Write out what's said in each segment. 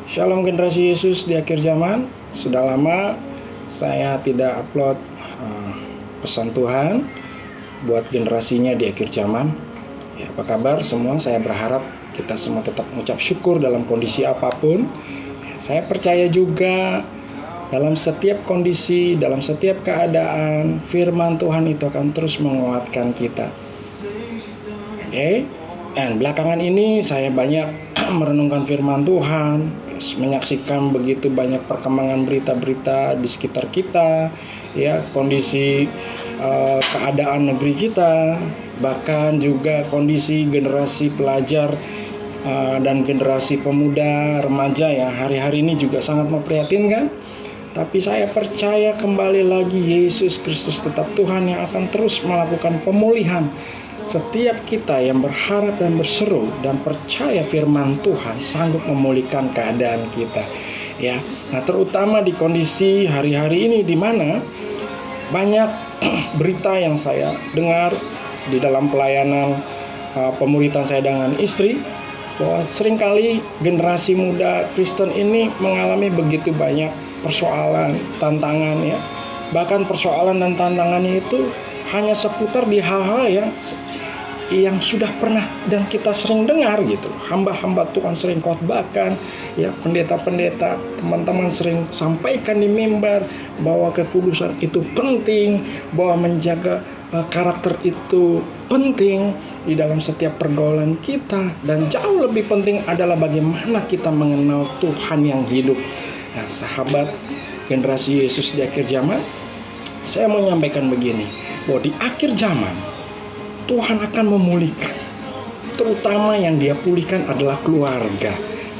Shalom generasi Yesus di akhir zaman. Sudah lama saya tidak upload pesan Tuhan buat generasinya di akhir zaman. Ya, apa kabar semua? Saya berharap kita semua tetap mengucap syukur dalam kondisi apapun. Saya percaya juga dalam setiap kondisi, dalam setiap keadaan, firman Tuhan itu akan terus menguatkan kita. Oke? Dan belakangan ini saya banyak merenungkan firman Tuhan, menyaksikan begitu banyak perkembangan berita-berita di sekitar kita, ya, kondisi keadaan negeri kita, bahkan juga kondisi generasi pelajar dan generasi pemuda remaja ya hari-hari ini juga sangat memprihatinkan. Tapi saya percaya kembali lagi Yesus Kristus tetap Tuhan yang akan terus melakukan pemulihan. Setiap kita yang berharap dan berseru dan percaya firman Tuhan sanggup memulihkan keadaan kita. Ya, nah terutama di kondisi hari-hari ini di mana banyak berita yang saya dengar di dalam pelayanan pemuritan saya dengan istri, bahwa seringkali generasi muda Kristen ini mengalami begitu banyak persoalan, tantangan ya. Bahkan persoalan dan tantangannya itu hanya seputar di hal-hal yang sudah pernah dan kita sering dengar gitu. Hamba-hamba Tuhan sering khotbahkan, ya, pendeta-pendeta, teman-teman sering sampaikan di mimbar bahwa kekudusan itu penting, bahwa menjaga karakter itu penting di dalam setiap pergaulan kita, dan jauh lebih penting adalah bagaimana kita mengenal Tuhan yang hidup. Nah, sahabat generasi Yesus di akhir zaman, saya mau menyampaikan begini, bahwa di akhir zaman Tuhan akan memulihkan, terutama yang Dia pulihkan adalah keluarga.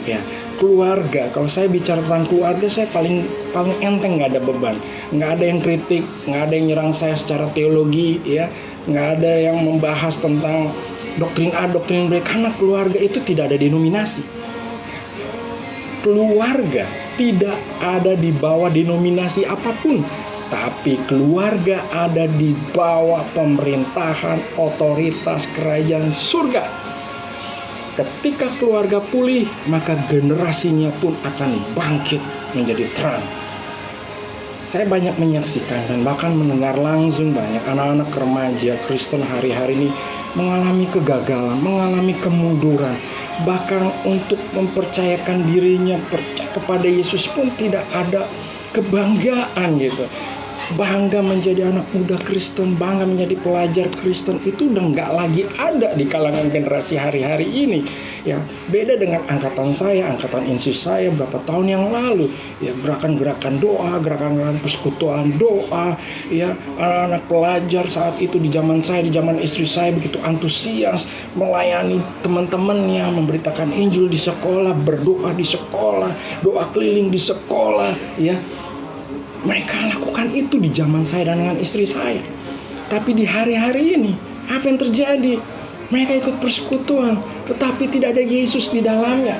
Ya, keluarga. Kalau saya bicara tentang keluarga, saya paling enteng, nggak ada beban, nggak ada yang kritik, nggak ada yang nyerang saya secara teologi, ya, nggak ada yang membahas tentang doktrin A, doktrin B, karena keluarga itu tidak ada denominasi. Keluarga tidak ada di bawah denominasi apapun. Tapi keluarga ada di bawah pemerintahan otoritas kerajaan surga. Ketika keluarga pulih, maka generasinya pun akan bangkit menjadi terang. Saya banyak menyaksikan dan bahkan mendengar langsung banyak anak-anak remaja Kristen hari-hari ini mengalami kegagalan, mengalami kemunduran. Bahkan untuk mempercayakan dirinya percaya kepada Yesus pun tidak ada kebanggaan gitu. Bangga menjadi anak muda Kristen, bangga menjadi pelajar Kristen itu udah nggak lagi ada di kalangan generasi hari-hari ini. Ya, beda dengan angkatan saya, angkatan insis saya berapa tahun yang lalu. Ya, gerakan-gerakan doa, gerakan-gerakan persekutuan doa. Ya, anak-anak pelajar saat itu di zaman saya, di zaman istri saya begitu antusias melayani teman-temannya, memberitakan Injil di sekolah, berdoa di sekolah, doa keliling di sekolah. Ya. Mereka lakukan itu di zaman saya dan dengan istri saya. Tapi di hari-hari ini, apa yang terjadi? Mereka ikut persekutuan, tetapi tidak ada Yesus di dalamnya.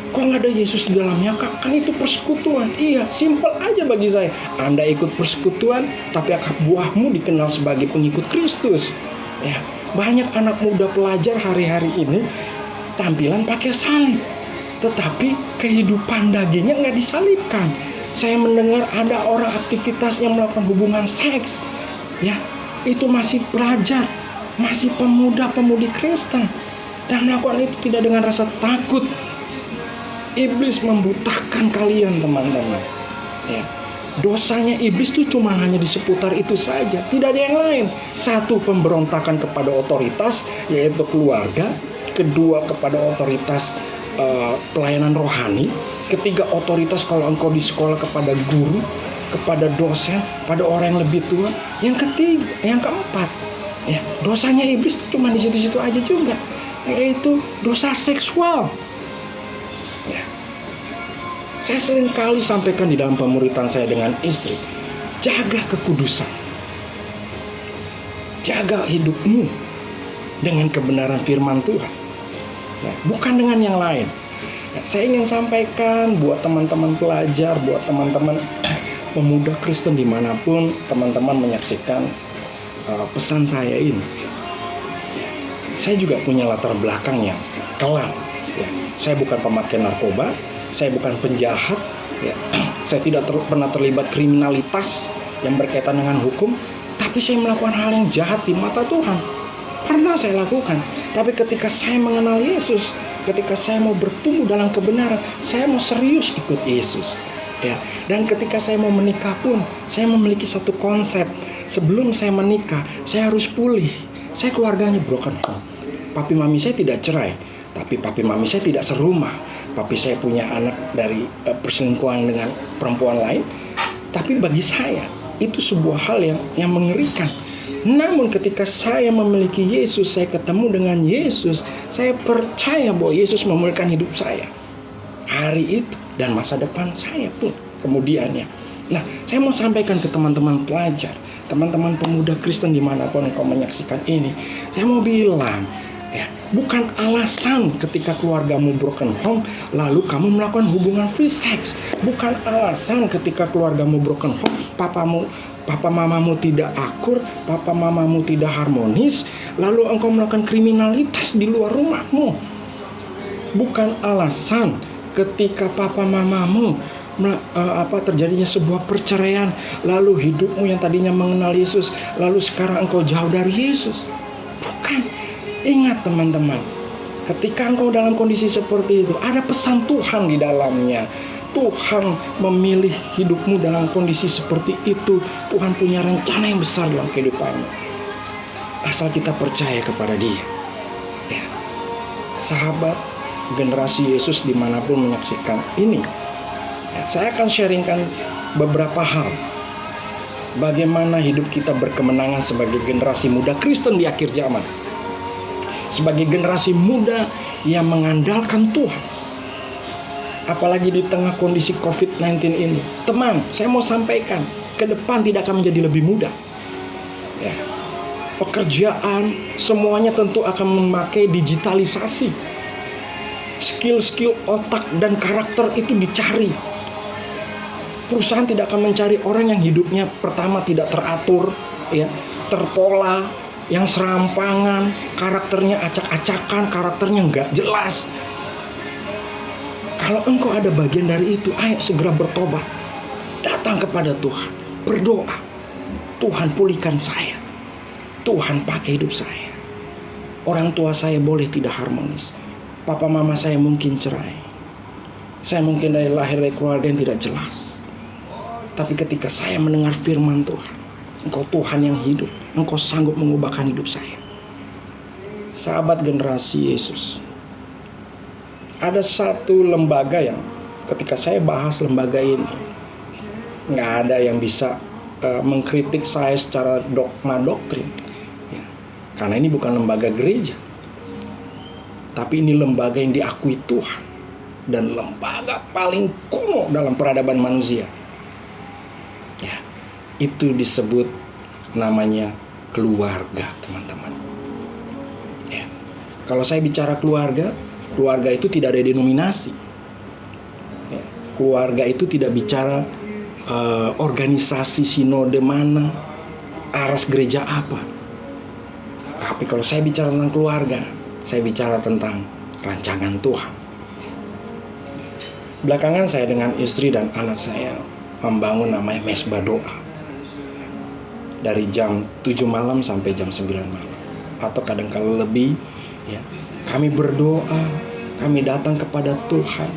Kok nggak ada Yesus di dalamnya, Kak? Kan itu persekutuan. Iya, simpel aja bagi saya. Anda ikut persekutuan, tapi buahmu dikenal sebagai pengikut Kristus. Ya, banyak anak muda pelajar hari-hari ini tampilan pakai salib, tetapi kehidupan dagingnya nggak disalibkan. Saya mendengar ada orang aktivitas yang melakukan hubungan seks, ya, itu masih pelajar, masih pemuda-pemudi Kristen, dan melakukan itu tidak dengan rasa takut. Iblis membutakan kalian, teman-teman. Ya, dosanya iblis itu cuma hanya di seputar itu saja, tidak ada yang lain. Satu, pemberontakan kepada otoritas, yaitu keluarga. Kedua, kepada otoritas pelayanan rohani. Ketiga, otoritas kalau engkau di sekolah kepada guru, kepada dosen, pada orang yang lebih tua. Yang ketiga, yang keempat, ya, dosanya iblis cuma di situ-situ aja juga, yaitu dosa seksual. Ya. Saya sering kali sampaikan di dalam pemuritan saya dengan istri, jaga kekudusan, jaga hidupmu dengan kebenaran firman Tuhan, ya, bukan dengan yang lain. Saya ingin sampaikan buat teman-teman pelajar, buat teman-teman pemuda Kristen dimanapun teman-teman menyaksikan pesan saya ini. Saya juga punya latar belakang yang kelam. Ya, saya bukan pemakai narkoba, Saya bukan penjahat, ya. Saya tidak pernah terlibat kriminalitas yang berkaitan dengan hukum, tapi saya melakukan hal yang jahat di mata Tuhan. Pernah saya lakukan. Tapi ketika saya mengenal Yesus, ketika saya mau bertumbuh dalam kebenaran, saya mau serius ikut Yesus. Ya. Dan ketika saya mau menikah pun, saya memiliki satu konsep. Sebelum saya menikah, saya harus pulih. Saya keluarganya broken home. Papi mami saya tidak cerai, tapi papi mami saya tidak serumah. Papi saya punya anak dari perselingkuhan dengan perempuan lain. Tapi bagi saya, itu sebuah hal yang mengerikan. Namun ketika saya memiliki Yesus, saya ketemu dengan Yesus, saya percaya bahwa Yesus memulihkan hidup saya hari itu dan masa depan saya pun kemudiannya. Nah, saya mau sampaikan ke teman-teman pelajar, teman-teman pemuda Kristen dimanapun engkau menyaksikan ini, saya mau bilang, ya, bukan alasan ketika keluargamu broken home lalu kamu melakukan hubungan free sex. Bukan alasan ketika keluargamu broken home, papa mamamu tidak akur, papa mamamu tidak harmonis, lalu engkau melakukan kriminalitas di luar rumahmu. Bukan alasan ketika papa mamamu terjadinya sebuah perceraian, lalu hidupmu yang tadinya mengenal Yesus, lalu sekarang engkau jauh dari Yesus. Bukan. Ingat teman-teman, ketika engkau dalam kondisi seperti itu, ada pesan Tuhan di dalamnya. Tuhan memilih hidupmu dalam kondisi seperti itu. Tuhan punya rencana yang besar dalam kehidupanmu, asal kita percaya kepada Dia. Ya. Sahabat generasi Yesus dimanapun menyaksikan ini, ya, saya akan sharingkan beberapa hal bagaimana hidup kita berkemenangan sebagai generasi muda Kristen di akhir zaman, sebagai generasi muda yang mengandalkan Tuhan. Apalagi di tengah kondisi COVID-19 ini. Teman, saya mau sampaikan, ke depan tidak akan menjadi lebih mudah. Ya. Pekerjaan, semuanya tentu akan memakai digitalisasi. Skill-skill otak dan karakter itu dicari. Perusahaan tidak akan mencari orang yang hidupnya pertama tidak teratur, ya, terpola, yang serampangan, karakternya acak-acakan, karakternya nggak jelas. Kalau engkau ada bagian dari itu, ayo segera bertobat. Datang kepada Tuhan, berdoa. Tuhan pulihkan saya. Tuhan pakai hidup saya. Orang tua saya boleh tidak harmonis. Papa mama saya mungkin cerai. Saya mungkin dari lahir dari keluarga yang tidak jelas. Tapi ketika saya mendengar firman Tuhan, Engkau Tuhan yang hidup, Engkau sanggup mengubahkan hidup saya. Sahabat generasi Yesus, ada satu lembaga yang ketika saya bahas lembaga ini, nggak ada yang bisa mengkritik saya secara dogma doktrin, ya. Karena ini bukan lembaga gereja, tapi ini lembaga yang diakui Tuhan dan lembaga paling kuno dalam peradaban manusia. Ya, itu disebut namanya keluarga, teman-teman. Ya. Kalau saya bicara keluarga itu tidak ada denominasi. Ya. Keluarga itu tidak bicara organisasi sinode mana, aras gereja apa. Tapi kalau saya bicara tentang keluarga, saya bicara tentang rancangan Tuhan. Belakangan saya dengan istri dan anak saya membangun namanya mesbah doa. Dari jam 7 malam sampai jam 9 malam. Atau kadang-kala lebih, ya. Kami berdoa, kami datang kepada Tuhan,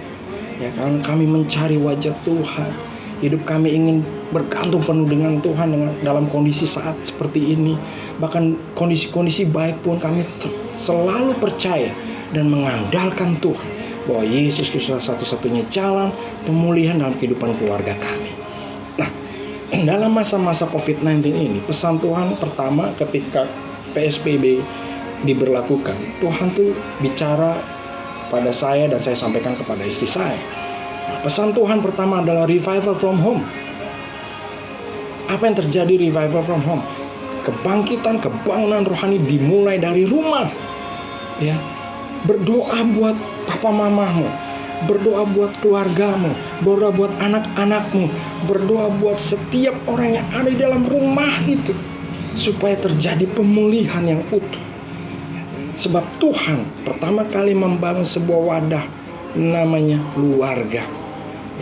ya, kami mencari wajah Tuhan. Hidup kami ingin bergantung penuh dengan Tuhan dalam kondisi saat seperti ini. Bahkan kondisi-kondisi baik pun kami selalu percaya dan mengandalkan Tuhan bahwa Yesus itu satu-satunya jalan pemulihan dalam kehidupan keluarga kami. Nah, dalam masa-masa COVID-19 ini, pesan Tuhan pertama ketika PSBB diberlakukan, Tuhan tuh bicara kepada saya dan saya sampaikan kepada istri saya. Nah, pesan Tuhan pertama adalah revival from home. Apa yang terjadi revival from home? Kebangkitan, kebangunan rohani dimulai dari rumah. Ya, berdoa buat papa mamamu, berdoa buat keluargamu, berdoa buat anak-anakmu, berdoa buat setiap orang yang ada di dalam rumah itu, supaya terjadi pemulihan yang utuh. Sebab Tuhan pertama kali membangun sebuah wadah namanya keluarga.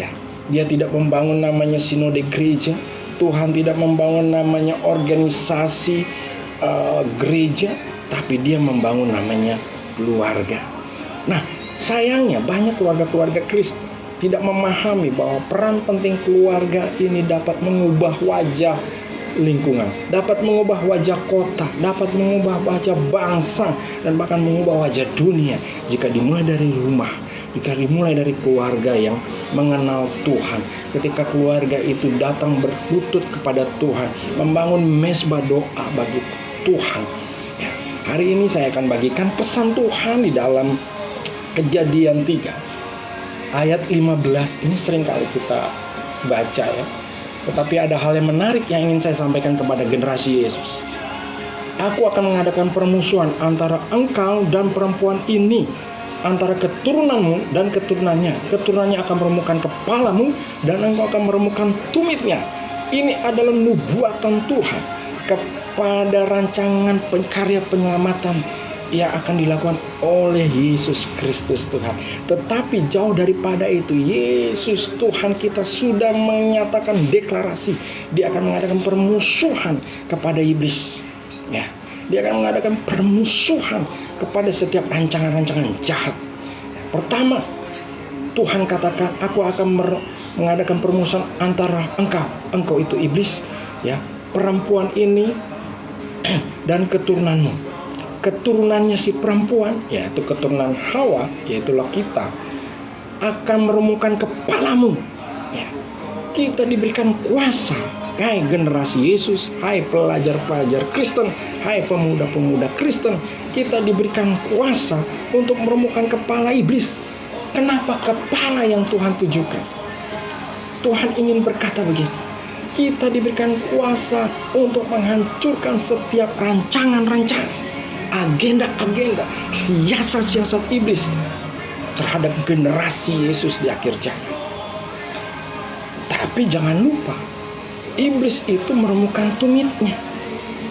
Ya, dia tidak membangun namanya sinode gereja. Tuhan tidak membangun namanya organisasi gereja, tapi dia membangun namanya keluarga. Nah, sayangnya banyak keluarga-keluarga Kristen tidak memahami bahwa peran penting keluarga ini dapat mengubah wajah lingkungan, dapat mengubah wajah kota, dapat mengubah wajah bangsa, dan bahkan mengubah wajah dunia jika dimulai dari rumah, jika dimulai dari keluarga yang mengenal Tuhan. Ketika keluarga itu datang berlutut kepada Tuhan, membangun mesbah doa bagi Tuhan. Ya, hari ini saya akan bagikan pesan Tuhan di dalam Kejadian 3 ayat 15. Ini sering kali kita baca ya. Tetapi ada hal yang menarik yang ingin saya sampaikan kepada generasi Yesus. Aku akan mengadakan permusuhan antara engkau dan perempuan ini, antara keturunanmu dan keturunannya. Keturunannya akan meremukkan kepalamu dan engkau akan meremukkan tumitnya. Ini adalah nubuatan Tuhan kepada rancangan karya penyelamatan yang akan dilakukan oleh Yesus Kristus Tuhan. Tetapi jauh daripada itu, Yesus Tuhan kita sudah menyatakan deklarasi, dia akan mengadakan permusuhan kepada iblis. Ya, dia akan mengadakan permusuhan kepada setiap rancangan-rancangan jahat. Pertama, Tuhan katakan, aku akan mengadakan permusuhan antara engkau itu iblis, ya, perempuan ini dan keturunanmu. Keturunannya si perempuan, yaitu keturunan Hawa, yaitulah kita, akan meremukkan kepalamu. Ya, kita diberikan kuasa. Hai generasi Yesus, hai pelajar-pelajar Kristen, hai pemuda-pemuda Kristen, kita diberikan kuasa untuk meremukkan kepala iblis. Kenapa kepala yang Tuhan tujukan? Tuhan ingin berkata begini, kita diberikan kuasa untuk menghancurkan setiap rancangan-rancangan, agenda-agenda, siasat-siasat iblis terhadap generasi Yesus di akhir zaman. Tapi jangan lupa, iblis itu meremukkan tumitnya.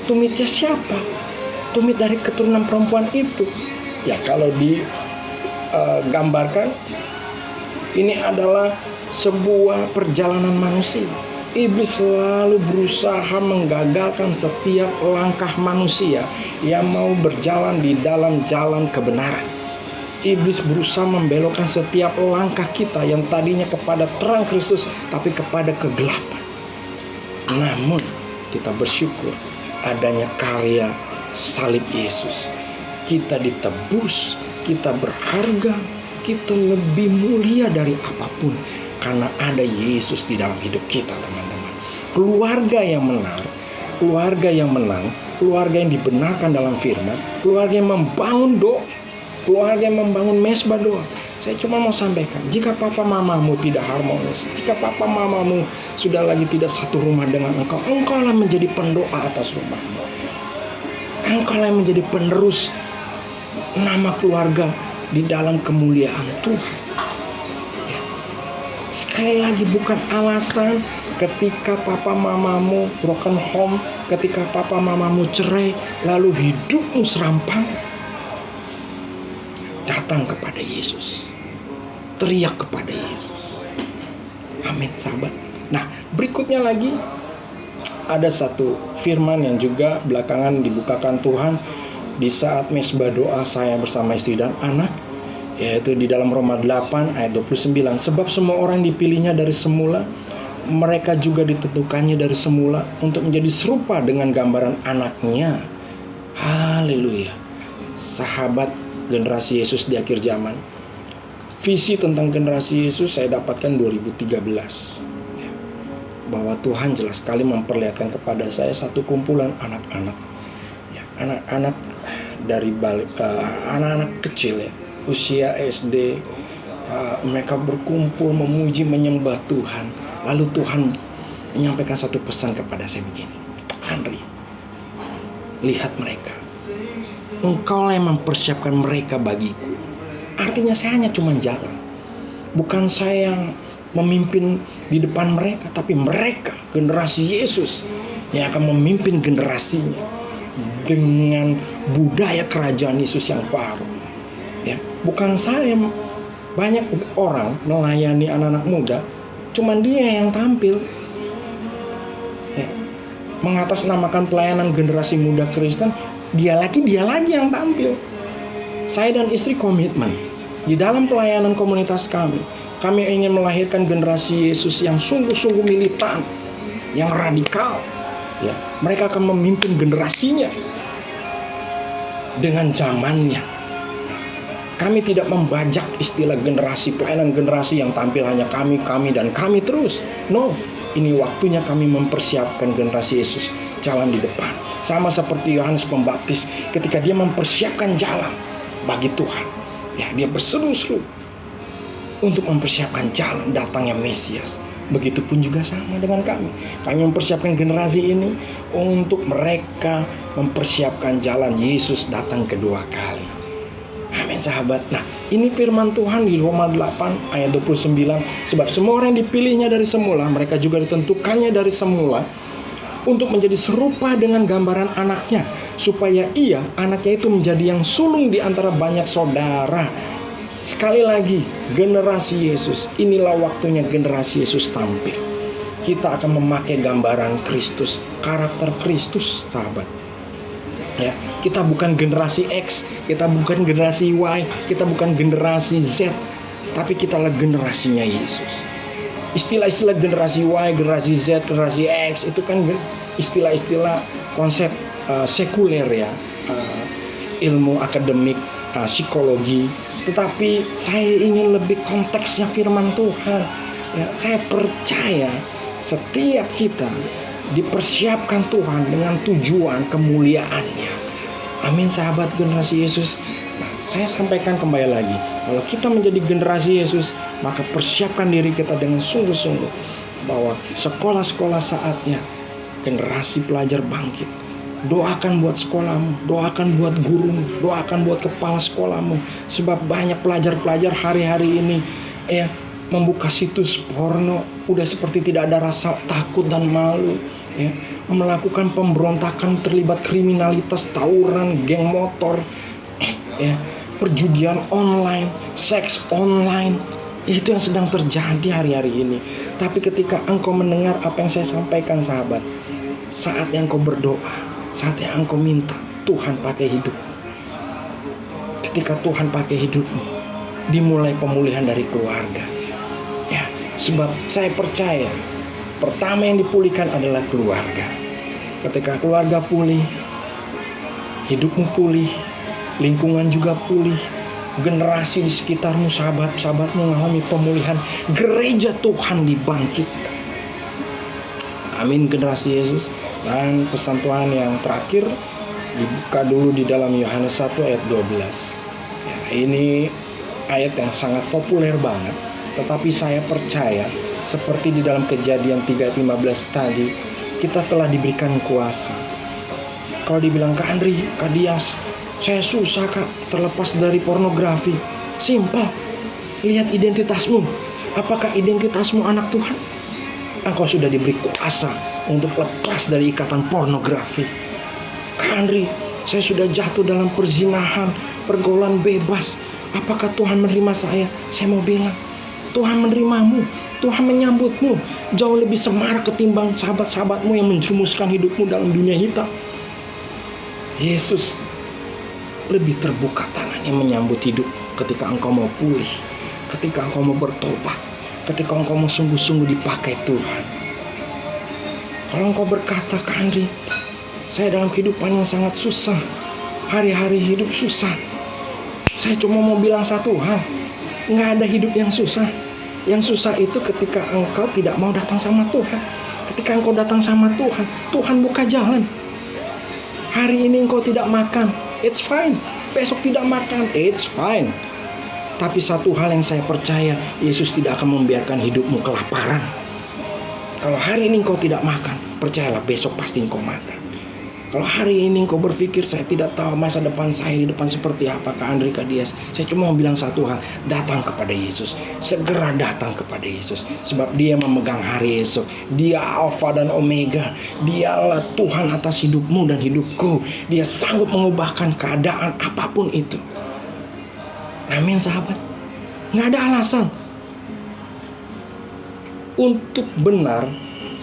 Tumitnya siapa? Tumit dari keturunan perempuan itu. Ya, kalau digambarkan, ini adalah sebuah perjalanan manusia. Iblis selalu berusaha menggagalkan setiap langkah manusia yang mau berjalan di dalam jalan kebenaran. Iblis berusaha membelokkan setiap langkah kita yang tadinya kepada terang Kristus, tapi kepada kegelapan. Namun, kita bersyukur adanya karya salib Yesus. Kita ditebus, kita berharga, kita lebih mulia dari apapun, karena ada Yesus di dalam hidup kita, teman-teman. Keluarga yang menang, keluarga yang menang, keluarga yang dibenarkan dalam firman, keluarga yang membangun doa, keluarga yang membangun mesbah doa. Saya cuma mau sampaikan, jika papa mamamu tidak harmonis, jika papa mamamu sudah lagi tidak satu rumah dengan engkau, engkaulah menjadi pendoa atas rumahmu. Engkaulah yang menjadi penerus nama keluarga di dalam kemuliaan Tuhan. Sekali lagi, bukan alasan ketika papa mamamu broken home, ketika papa mamamu cerai, lalu hidupmu serampang. Datang kepada Yesus, teriak kepada Yesus. Amin, sahabat. Nah, berikutnya lagi ada satu firman yang juga belakangan dibukakan Tuhan di saat mesbah doa saya bersama istri dan anak, yaitu di dalam Roma 8 ayat 29. Sebab semua orang dipilihnya dari semula, mereka juga ditentukannya dari semula untuk menjadi serupa dengan gambaran anaknya. Haleluya. Sahabat generasi Yesus di akhir zaman, visi tentang generasi Yesus saya dapatkan 2013, bahwa Tuhan jelas sekali memperlihatkan kepada saya satu kumpulan anak-anak, ya, anak-anak dari balik anak-anak kecil, ya, usia SD. Mereka berkumpul memuji menyembah Tuhan. Lalu Tuhan menyampaikan satu pesan kepada saya begini, Andri, lihat mereka, engkau yang mempersiapkan mereka bagiku. Artinya saya hanya cuma jalan, bukan saya yang memimpin di depan mereka, tapi mereka, generasi Yesus, yang akan memimpin generasinya dengan budaya kerajaan Yesus yang baru. Ya, bukan saya Banyak orang melayani anak-anak muda, cuman dia yang tampil. Ya, mengatasnamakan pelayanan generasi muda Kristen, dia lagi yang tampil. Saya dan istri komitmen di dalam pelayanan komunitas kami. Kami ingin melahirkan generasi Yesus yang sungguh-sungguh militan, yang radikal. Ya, mereka akan memimpin generasinya dengan zamannya. Kami tidak membajak istilah generasi, pelayanan generasi yang tampil hanya kami dan kami terus. No, ini waktunya kami mempersiapkan generasi Yesus jalan di depan. Sama seperti Yohanes Pembaptis ketika dia mempersiapkan jalan bagi Tuhan. Ya, dia berseru-seru untuk mempersiapkan jalan datangnya Mesias. Begitupun juga sama dengan kami. Kami mempersiapkan generasi ini untuk mereka mempersiapkan jalan Yesus datang kedua kali. Amin sahabat. Nah, ini firman Tuhan di Roma 8 ayat 29. Sebab semua orang yang dipilihnya dari semula, mereka juga ditentukannya dari semula untuk menjadi serupa dengan gambaran anaknya, supaya anaknya itu menjadi yang sulung di antara banyak saudara. Sekali lagi, generasi Yesus, inilah waktunya generasi Yesus tampil. Kita akan memakai gambaran Kristus, karakter Kristus, sahabat. Ya, kita bukan generasi X, kita bukan generasi Y, kita bukan generasi Z, tapi kita adalah generasinya Yesus. Istilah-istilah generasi Y, generasi Z, generasi X itu kan istilah-istilah konsep sekuler ya, ilmu akademik, psikologi. Tetapi saya ingin lebih konteksnya firman Tuhan. Ya, saya percaya setiap kita dipersiapkan Tuhan dengan tujuan kemuliaannya. Amin sahabat generasi Yesus. Nah, saya sampaikan kembali lagi, kalau kita menjadi generasi Yesus, maka persiapkan diri kita dengan sungguh-sungguh bahwa sekolah-sekolah saatnya generasi pelajar bangkit. Doakan buat sekolahmu, doakan buat gurumu, doakan buat kepala sekolahmu. Sebab banyak pelajar-pelajar hari-hari ini membuka situs porno udah seperti tidak ada rasa takut dan malu, ya, melakukan pemberontakan, terlibat kriminalitas, tawuran, geng motor, ya, perjudian online, seks online. Itu yang sedang terjadi hari-hari ini. Tapi ketika engkau mendengar apa yang saya sampaikan sahabat, saatnya engkau berdoa, saatnya engkau minta Tuhan pakai hidup. Ketika Tuhan pakai hidupmu, dimulai pemulihan dari keluarga. Ya, sebab saya percaya pertama yang dipulihkan adalah keluarga. Ketika keluarga pulih, hidupmu pulih, lingkungan juga pulih, generasi di sekitarmu, sahabat-sahabatmu mengalami pemulihan, gereja Tuhan dibangkitkan. Amin generasi Yesus. Dan pesan Tuhan yang terakhir dibuka dulu di dalam Yohanes 1 ayat 12. Ya, ini ayat yang sangat populer banget. Tetapi saya percaya seperti di dalam Kejadian 3 ayat 15 tadi, kita telah diberikan kuasa. Kalau dibilang Kak Andri, Kak Dias, saya susah Kak terlepas dari pornografi. Simpel. Lihat identitasmu. Apakah identitasmu anak Tuhan? Engkau sudah diberi kuasa untuk lepas dari ikatan pornografi. Kak Andri, saya sudah jatuh dalam perzinahan, pergaulan bebas. Apakah Tuhan menerima saya? Saya mau bilang, Tuhan menerimamu, Tuhan menyambutmu jauh lebih semarak ketimbang sahabat-sahabatmu yang menjerumuskan hidupmu dalam dunia hitam. Yesus lebih terbuka tangannya menyambut hidup ketika engkau mau pulih, ketika engkau mau bertobat, ketika engkau mau sungguh-sungguh dipakai Tuhan. Kalau engkau berkata, Kak Andri, saya dalam kehidupan yang sangat susah, hari-hari hidup susah, saya cuma mau bilang satu hal, nggak ada hidup yang susah. Yang susah itu ketika engkau tidak mau datang sama Tuhan. Ketika engkau datang sama Tuhan, Tuhan buka jalan. Hari ini engkau tidak makan, it's fine. Besok tidak makan, it's fine. Tapi satu hal yang saya percaya, Yesus tidak akan membiarkan hidupmu kelaparan. Kalau hari ini engkau tidak makan, percayalah besok pasti engkau makan. Kalau hari ini engkau berpikir, saya tidak tahu masa depan saya di depan seperti apa, Kak Andri, Kak Dias, saya cuma mau bilang satu hal, datang kepada Yesus. Segera datang kepada Yesus. Sebab dia memegang hari esok. Dia Alfa dan Omega. Dialah Tuhan atas hidupmu dan hidupku. Dia sanggup mengubahkan keadaan apapun itu. Amin sahabat. Nggak ada alasan. Untuk benar,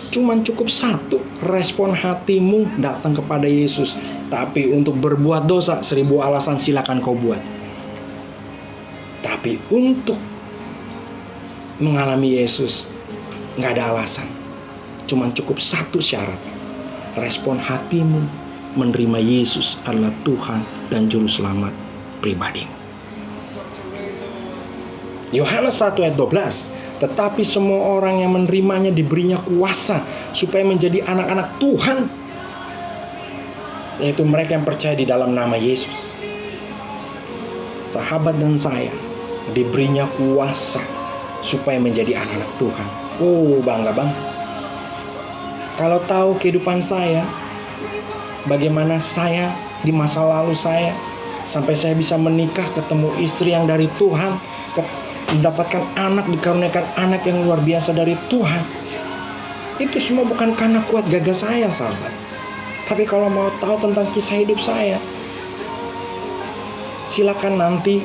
cuman cukup satu respon hatimu datang kepada Yesus. Tapi untuk berbuat dosa, 1000 alasan silakan kau buat. Tapi untuk mengalami Yesus, nggak ada alasan. Cuman cukup satu syarat. Respon hatimu menerima Yesus adalah Tuhan dan Juru Selamat pribadimu. Yohanes 1 ayat 12. Tetapi semua orang yang menerimanya diberinya kuasa supaya menjadi anak-anak Tuhan, yaitu mereka yang percaya di dalam nama Yesus. Sahabat dan saya diberinya kuasa supaya menjadi anak-anak Tuhan. Oh, bangga banget. Kalau tahu kehidupan saya, bagaimana saya di masa lalu saya, sampai saya bisa menikah, ketemu istri yang dari Tuhan, mendapatkan anak, dikaruniakan anak yang luar biasa dari Tuhan. Itu semua bukan karena kuat gagah saya, sahabat. Tapi kalau mau tahu tentang kisah hidup saya, silakan nanti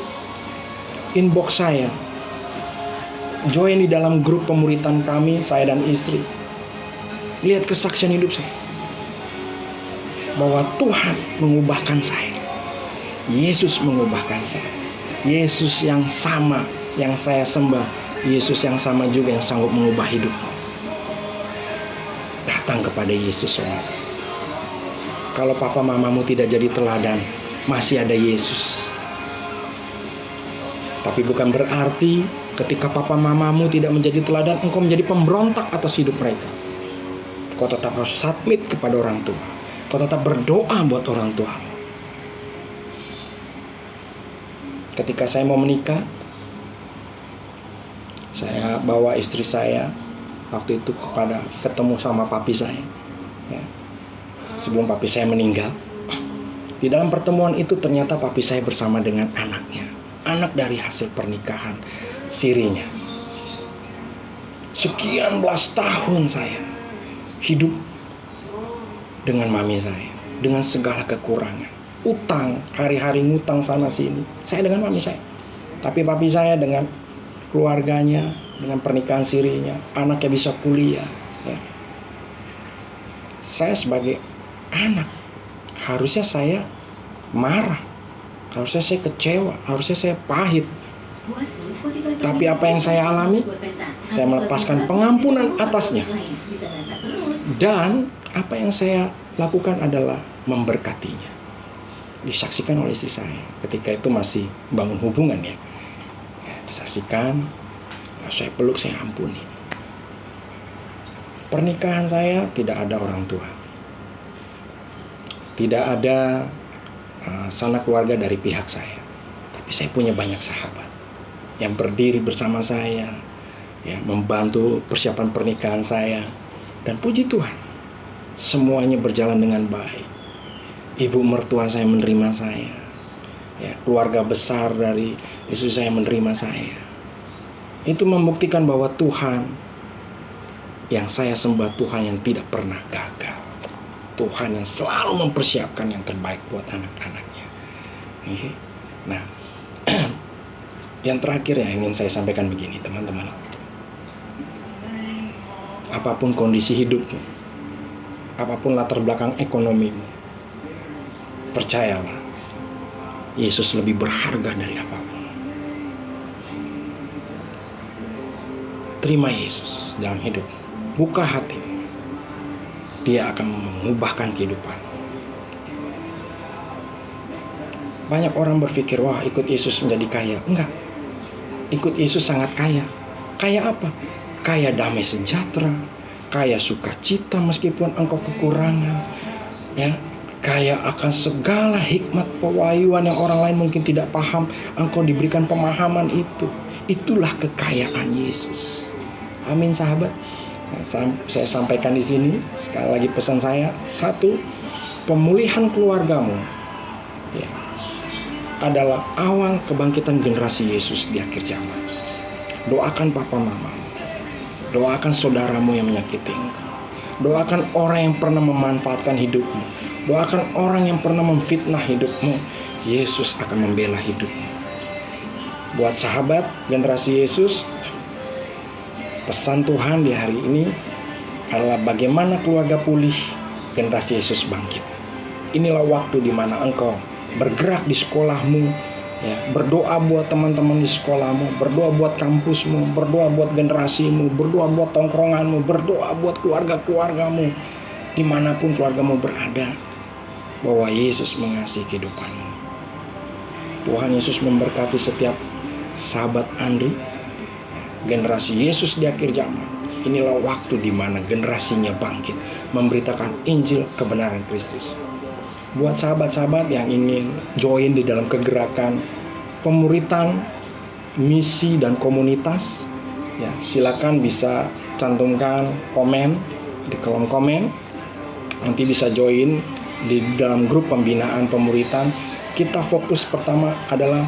inbox saya. Join di dalam grup pemuritan kami, saya dan istri. Lihat kesaksian hidup saya. Bahwa Tuhan mengubahkan saya. Yesus mengubahkan saya. Yesus yang sama yang saya sembah, Yesus yang sama juga yang sanggup mengubah hidupmu. Datang kepada Yesus, saudara. Kalau papa mamamu tidak jadi teladan, masih ada Yesus. Tapi bukan berarti ketika papa mamamu tidak menjadi teladan, engkau menjadi pemberontak atas hidup mereka. Kau tetap harus submit kepada orang tua. Kau tetap berdoa buat orang tuamu. Ketika saya mau menikah, saya bawa istri saya waktu itu ketemu sama papi saya, ya. Sebelum papi saya meninggal. Di dalam pertemuan itu ternyata papi saya bersama dengan anaknya, anak dari hasil pernikahan sirinya. Sekian belas tahun saya hidup dengan mami saya, dengan segala kekurangan, utang, hari-hari ngutang sana sini. Saya dengan mami saya, tapi papi saya dengan keluarganya, dengan pernikahan sirinya, anaknya bisa kuliah, ya. Saya sebagai anak, harusnya saya marah, harusnya saya kecewa, harusnya saya pahit. Tapi apa yang saya alami? Saya melepaskan pengampunan atasnya. Dan apa yang saya lakukan adalah memberkatinya. Disaksikan oleh istri saya. Ketika itu masih bangun hubungan, ya. Disaksikan, saya peluk, saya ampuni. Pernikahan saya tidak ada orang tua, tidak ada sanak keluarga dari pihak saya, tapi saya punya banyak sahabat yang berdiri bersama saya, ya, membantu persiapan pernikahan saya, dan puji Tuhan, semuanya berjalan dengan baik. Ibu mertua saya menerima saya. Ya, keluarga besar dari istri saya menerima saya. Itu membuktikan bahwa Tuhan yang saya sembah, Tuhan yang tidak pernah gagal. Tuhan yang selalu mempersiapkan yang terbaik buat anak-anaknya. Nah, yang terakhir yang ingin saya sampaikan begini, teman-teman. Apapun kondisi hidupmu, apapun latar belakang ekonomimu, percayalah, Yesus lebih berharga dari apapun. Terima Yesus dalam hidup. Buka hatimu. Dia akan mengubahkan kehidupan. Banyak orang berpikir, wah, ikut Yesus menjadi kaya. Enggak. Ikut Yesus sangat kaya. Kaya apa? Kaya damai sejahtera, kaya sukacita meskipun engkau kekurangan, ya. Kaya akan segala hikmat pewahyuan yang orang lain mungkin tidak paham, engkau diberikan pemahaman itu. Itulah kekayaan Yesus. Amin, sahabat. Saya sampaikan di sini sekali lagi pesan saya. 1, pemulihan keluargamu, ya, adalah awal kebangkitan generasi Yesus di akhir zaman. Doakan papa mamamu, doakan saudaramu yang menyakiti engkau, doakan orang yang pernah memanfaatkan hidupmu, doakan orang yang pernah memfitnah hidupmu. Yesus akan membela hidupmu. Buat sahabat generasi Yesus, pesan Tuhan di hari ini adalah bagaimana keluarga pulih, generasi Yesus bangkit. Inilah waktu di mana engkau bergerak di sekolahmu, ya, berdoa buat teman-teman di sekolahmu, berdoa buat kampusmu, berdoa buat generasimu, berdoa buat tongkronganmu, berdoa buat keluarga-keluargamu, dimanapun keluargamu berada, bahwa Yesus mengasihi kehidupanmu. Tuhan Yesus memberkati setiap sahabat Andri, generasi Yesus di akhir zaman. Inilah waktu di mana generasinya bangkit, memberitakan Injil kebenaran Kristus. Buat sahabat-sahabat yang ingin join di dalam kegerakan pemuritan, misi dan komunitas, ya silakan bisa cantumkan komen di kolom komen. Nanti bisa join di dalam grup pembinaan pemuritan. Kita fokus pertama adalah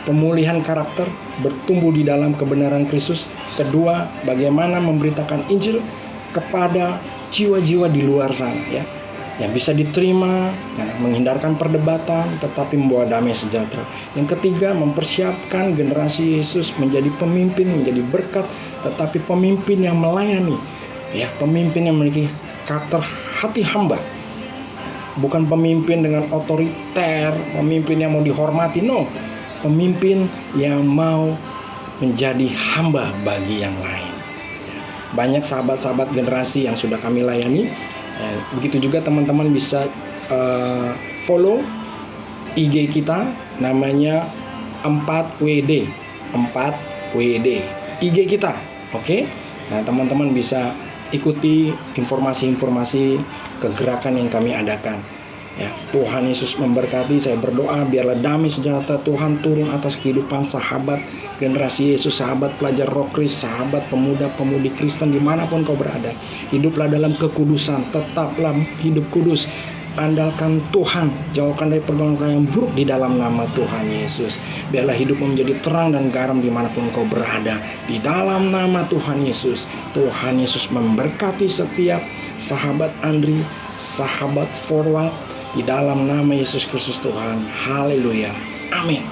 pemulihan karakter, bertumbuh di dalam kebenaran Kristus. Kedua, bagaimana memberitakan Injil kepada jiwa-jiwa di luar sana, ya, yang bisa diterima, ya, menghindarkan perdebatan, tetapi membawa damai sejahtera. Yang ketiga, mempersiapkan generasi Yesus menjadi pemimpin, menjadi berkat, tetapi pemimpin yang melayani, ya, pemimpin yang memiliki karakter hati hamba. Bukan pemimpin dengan otoriter, pemimpin yang mau dihormati, no. Pemimpin yang mau menjadi hamba bagi yang lain. Banyak sahabat-sahabat generasi yang sudah kami layani. Begitu juga teman-teman bisa follow IG kita, namanya 4WD IG kita. Oke? Nah, teman-teman bisa ikuti informasi-informasi kegerakan yang kami adakan. Ya, Tuhan Yesus memberkati. Saya berdoa biarlah damai sejahtera Tuhan turun atas kehidupan sahabat generasi Yesus, sahabat pelajar Roh Kris, sahabat pemuda-pemudi Kristen dimanapun kau berada. Hiduplah dalam kekudusan, tetaplah hidup kudus. Andalkan Tuhan, jauhkan dari pergaulan yang buruk di dalam nama Tuhan Yesus. Biarlah hidupmu menjadi terang dan garam dimanapun kau berada. Di dalam nama Tuhan Yesus. Tuhan Yesus memberkati setiap sahabat Andri, sahabat Forward, di dalam nama Yesus Kristus Tuhan. Haleluya. Amin.